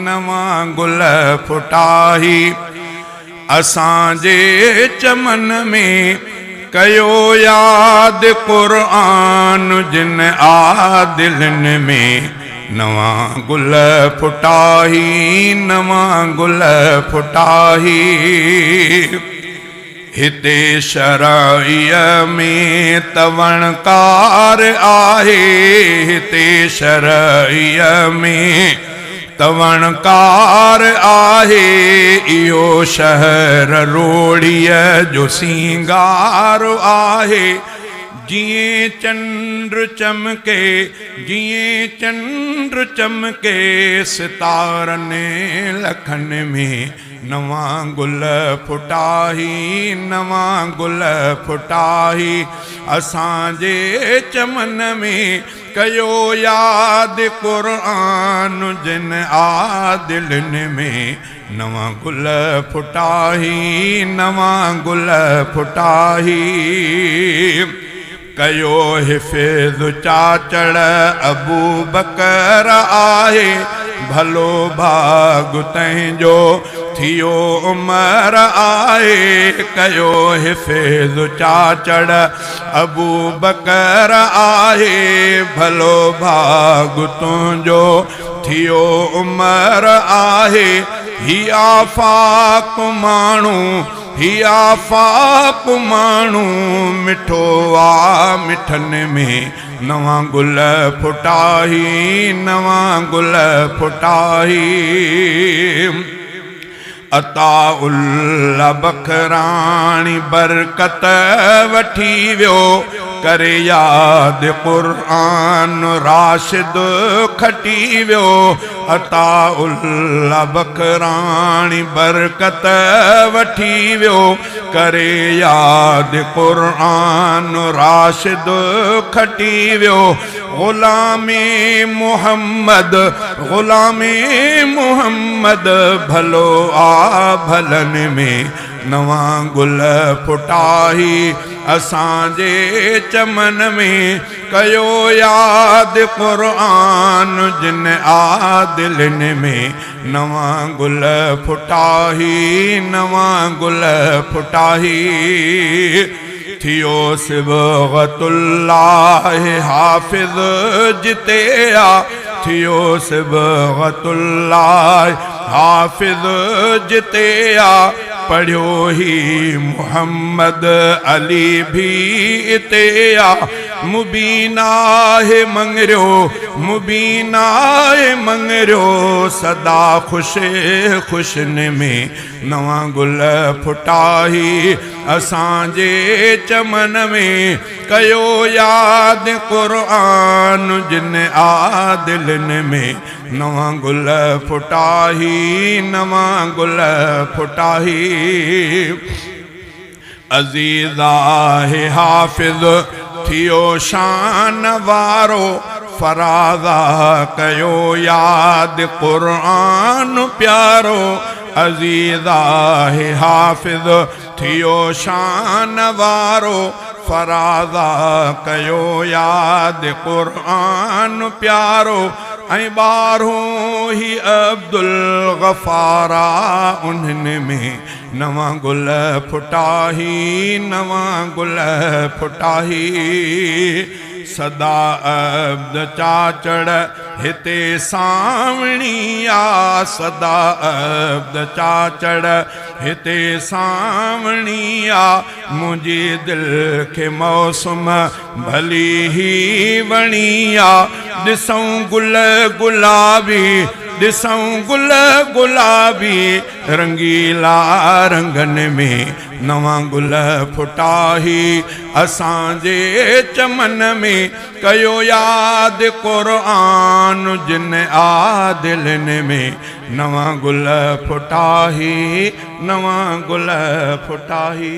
नवां गुल फुटाही असांजे चमन में कयो याद क़ुरान जिन आदिलन में नवां गुल फुटाही नवां गुल फुटाही हिते शरईअ में तवणकार आहे हिते शरईअ में तवणकार आहे इहो शहर रोड़ीअ जो सिंगार आहे जिए चंद्र चमके जिए चंद्र चमके सितारने लखन में नवां गुल फुटाही नवां गुल फुटाही असांजे चमन में कयो याद क़ुरान जिन आदिलन में नवां गुल फुटाही नवां गुल फुटाही कयो हिफ़्ज़ चाचड़ अबू बकर आहे भलो भाग तंहिंजो थियो उमर आहे कयो हिफ़्ज़ चाचड़ अबू बकर आहे भलो भाग तुंहिंजो थियो उमर आहे ही आफ़ाक़ माण्हू ही आफ़ाक़ माण्हू मिठो आ मिठन में नवां गुल फुटाही नवां गुल फुटाही अताउल्ला बखराणी बरकत वठी वियो करे याद क़ुरान राशिद खटी वियो अताउल्ला बखराणी बरकत वठी वियो करे याद क़ुरान राशिद खटी वियो ग़ुलामे मुहम्मद भलो आ भलन में नवां गुल फुटाही असांजे चमन में कयो याद क़ुरान जिन आदिलन में नवां गुल फुटाही नवां गुल फुटाही थियो सिबग़तुल्लाह हाफ़िज़ जिते आ थियो सिबग़तुल्लाह हाफ़िज़ जिते आ पढ़ियो ही मुहम्मद अली भी इते आ मुबीना है मंगरियो सदा खुशन में नवां गुल फुटाही असांजे चमन में कयो याद क़ुरान जिन आदिलन में नवां गुल फुटाही नवां गुल फुटाही अज़ीज़ा है हाफ़िज़ थियो शान वारो फराज़ा कयो याद क़ुरान प्यारो अज़ीज़ा है हाफ़िज़ थियो शान वारो फराज़ा कयो याद क़ुरान प्यारो ऐं ॿारहों ही अब्दुल गफ़ारा उन्हनि में नवां गुल फुटाही नवां गुल फुटाही सदा अब्द चाचड़ हिते सावणी आ सदा अब्द चाचड़ हिते सावणी आ मुंहिंजी दिलि खे मौसम भली ही वणी आ ॾिसूं गुल गुलाबी रंगीला रंगन में नवां गुल फुटाही असांजे चमन में कयो याद क़ुरान जिन आदिलन में नवां गुल फुटाही नवां गुल फुटाही।